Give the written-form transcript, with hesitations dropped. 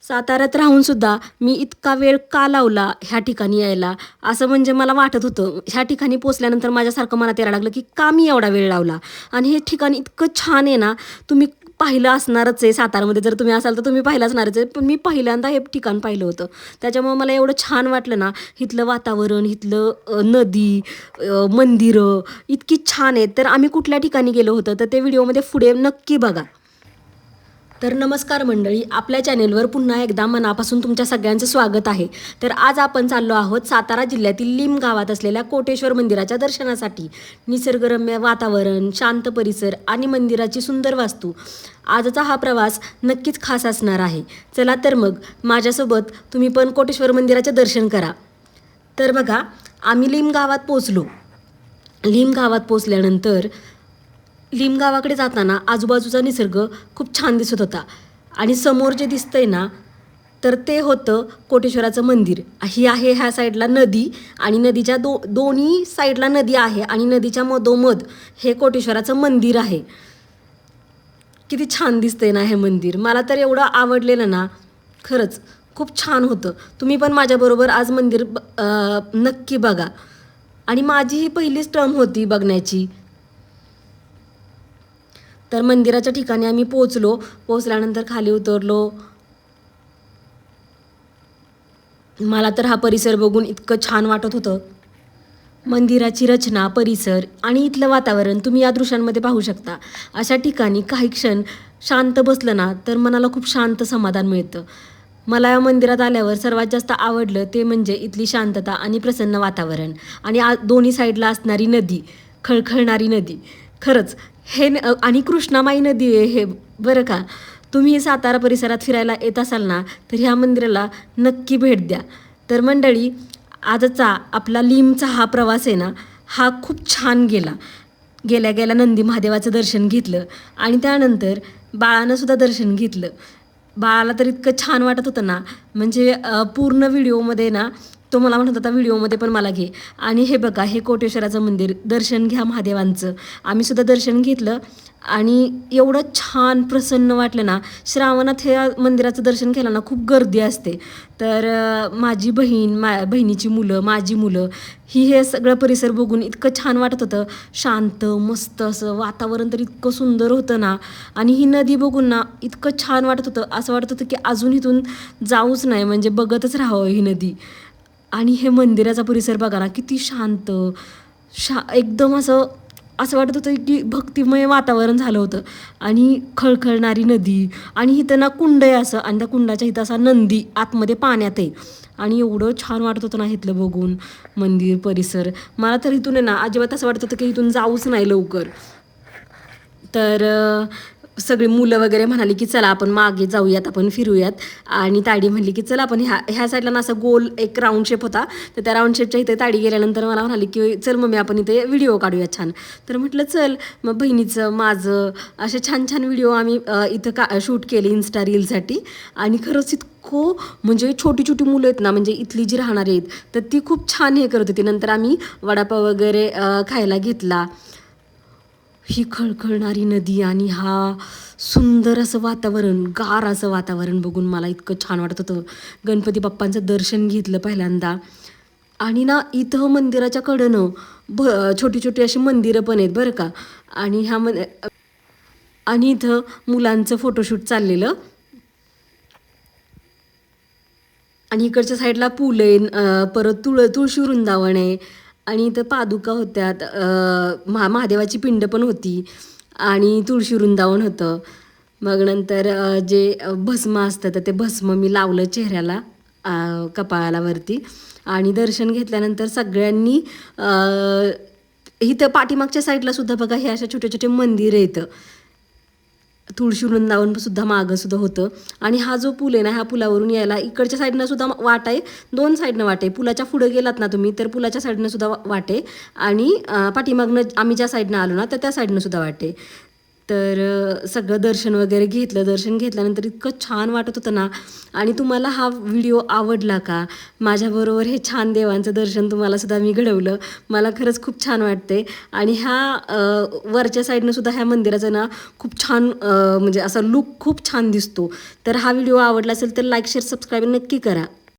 साताऱ्यात राहूनसुद्धा मी इतका वेळ का लावला ह्या ठिकाणी यायला, असं म्हणजे मला वाटत होतं. ह्या ठिकाणी पोचल्यानंतर माझ्यासारखं मनात यायला लागलं, की का मी एवढा वेळ लावला? आणि हे ठिकाण इतकं छान आहे ना, तुम्ही पाहिलं असणारच आहे. सातारमध्ये जर तुम्ही असाल तर तुम्ही पाहिलं असणारच आहे. पण मी पहिल्यांदा हे ठिकाण पाहिलं होतं. त्याच्यामुळे मला एवढं छान वाटलं ना, इथलं वातावरण, इथलं नदी, मंदिरं इतकी छान आहेत. तर आम्ही कुठल्या ठिकाणी गेलो होतो, तर ते व्हिडिओमध्ये पुढे नक्की बघा. तर नमस्कार मंडळी, आपल्या चॅनेलवर पुन्हा एकदा मनापासून तुमच्या सगळ्यांचं स्वागत आहे. तर आज आपण चाललो आहोत सातारा जिल्ह्यातील लिम गावात असलेल्या कोटेश्वर मंदिराच्या दर्शनासाठी. निसर्गरम्य वातावरण, शांत परिसर आणि मंदिराची सुंदर वास्तू. आजचा हा प्रवास नक्कीच खास असणार आहे. चला तर मग माझ्यासोबत तुम्ही पण कोटेश्वर मंदिराचे दर्शन करा. तर बघा, आम्ही लिम गावात पोचलो. लिम गावात पोचल्यानंतर लिम गावाकडे जाताना आजूबाजूचा निसर्ग खूप छान दिसत होता आणि समोर जे दिसतंय ना, तर ते होतं कोटेश्वराचं मंदिर. ही आहे ह्या साईडला नदी आणि नदीच्या दोन्ही साईडला नदी आहे आणि नदीच्या मधोमध हे कोटेश्वराचं मंदिर आहे. किती छान दिसतंय ना हे मंदिर. मला तर एवढं आवडलेलं ना, खरंच खूप छान होतं. तुम्ही पण माझ्याबरोबर आज मंदिर नक्की बघा. आणि माझी ही पहिलीच टर्म होती बघण्याची. तर मंदिराच्या ठिकाणी आम्ही पोचल्यानंतर खाली उतरलो. मला तर हा परिसर बघून इतकं छान वाटत होतं. मंदिराची रचना, परिसर आणि इथलं वातावरण तुम्ही या दृश्यांमध्ये पाहू शकता. अशा ठिकाणी काही क्षण शांत बसलं ना, तर मनाला खूप शांत समाधान मिळतं. मला या मंदिरात आल्यावर सर्वात जास्त आवडलं ते म्हणजे इथली शांतता आणि प्रसन्न वातावरण आणि दोन्ही साईडला असणारी नदी, खळखळणारी नदी. खरंच आणि कृष्णामाई नदी आहे हे, बरं का. तुम्ही सातारा परिसरात फिरायला येत असाल ना, तर ह्या मंदिराला नक्की भेट द्या. तर मंडळी, आजचा आपला लिमचा हा प्रवास आहे ना, हा खूप छान गेला. गेल्या गेल्या नंदी महादेवाचं दर्शन घेतलं आणि त्यानंतर बाळानंसुद्धा दर्शन घेतलं. बाळाला तर इतकं छान वाटत होतं ना, म्हणजे पूर्ण व्हिडिओमध्ये ना तो मला म्हणत होता व्हिडिओमध्ये पण मला घे. आणि हे बघा, हे कोटेश्वराचं मंदिर, दर्शन घ्या महादेवांचं. आम्हीसुद्धा दर्शन घेतलं आणि एवढं छान प्रसन्न वाटलं ना. श्रावणात हे मंदिराचं दर्शन केलं ना, खूप गर्दी असते. तर माझी बहीण, बहिणीची मुलं, माझी मुलं, हे सगळं परिसर बघून इतकं छान वाटत होतं. शांत, मस्त असं वातावरण तर इतकं सुंदर होतं ना. आणि ही नदी बघून ना इतकं छान वाटत होतं. असं वाटत होतं की अजून इथून जाऊच नाही, म्हणजे बघतच राहावं ही नदी. आणि हे मंदिराचा परिसर बघा ना, किती शांत, एकदम असं असं वाटत होतं की भक्तिमय वातावरण झालं होतं. आणि खळखळणारी नदी आणि इथं ना कुंड आहे असं, आणि त्या कुंडाच्या इथं असा नंदी आतमध्ये पाण्यात आहे. आणि एवढं छान वाटत होतं ना इथलं बघून मंदिर, परिसर. मला तर इथून आहे ना अजिबात असं वाटत होतं की इथून जाऊच नाही लवकर. तर सगळी मुलं वगैरे म्हणाली की चला आपण मागे जाऊयात, आपण फिरूयात. आणि ताडी म्हणली की चला आपण ह्या साईडला ना असं गोल एक राऊंड शेप होता, तर त्या राऊंड शेपच्या इथे ताडी गेल्यानंतर मला म्हणाली की चल मम्मी आपण इथे व्हिडिओ काढूया छान. तर म्हटलं चल. मग बहिणीचं, माझं असे छान छान व्हिडिओ आम्ही इथं शूट केले इन्स्टा रीलसाठी. आणि खरंच इतकं, म्हणजे छोटी छोटी मुलं आहेत ना, म्हणजे इथली जी राहणारी आहेत, तर ती खूप छान हे करत होती. नंतर आम्ही वडापाव वगैरे खायला घेतला. ही खळखळणारी नदी आणि हा सुंदर असं वातावरण, गार असं वातावरण बघून मला इतकं छान वाटत होतं. गणपती बाप्पांचं दर्शन घेतलं पहिल्यांदा. आणि ना इथं मंदिराच्या कडेनं छोटी छोटी अशी मंदिरं पण आहेत बरं का. आणि आणि इथं मुलांचं फोटोशूट चाललेलं. आणि इकडच्या साईडला पूल आहे, परत तुळशी वृंदावन आहे. आणि इथं पादुका होत्या, महादेवाची पिंड पण होती आणि तुळशी वृंदावन होतं. मग नंतर जे भस्म असतं तर ते भस्म मी लावलं चेहऱ्याला, कपाळाला वरती. आणि दर्शन घेतल्यानंतर सगळ्यांनी इथं पाठीमागच्या साईडला सुद्धा बघा हे अशा छोटे छोटे मंदिर येतं. तुळशी वृंदावन सुद्धा मागं सुद्धा होतं. आणि हा जो पूल आहे ना, ह्या पुलावरून यायला इकडच्या साईडनं सुद्धा वाट आहे, दोन साईडनं वाट आहे. पुलाच्या पुढे गेलात ना तुम्ही, तर पुलाच्या साईडनं सुद्धा वाट आहे आणि पाठीमागनं आम्ही ज्या साईडनं आलो ना, तर त्या साईडनं सुद्धा वाट आहे. तर सगळं दर्शन वगैरे घेतलं. दर्शन घेतल्यानंतर इतकं छान वाटत होतं ना. आणि तुम्हाला हा व्हिडिओ आवडला का? माझ्याबरोबर हे छान देवांचं दर्शन तुम्हाला सुद्धा मी घडवलं. मला खरंच खूप छान वाटते. आणि वरच्या साईडनं सुद्धा ह्या मंदिराचं ना खूप छान म्हणजे असा लुक खूप छान दिसतो. तर हा व्हिडिओ आवडला असेल तर लाईक शेअर सबस्क्राईब नक्की करा.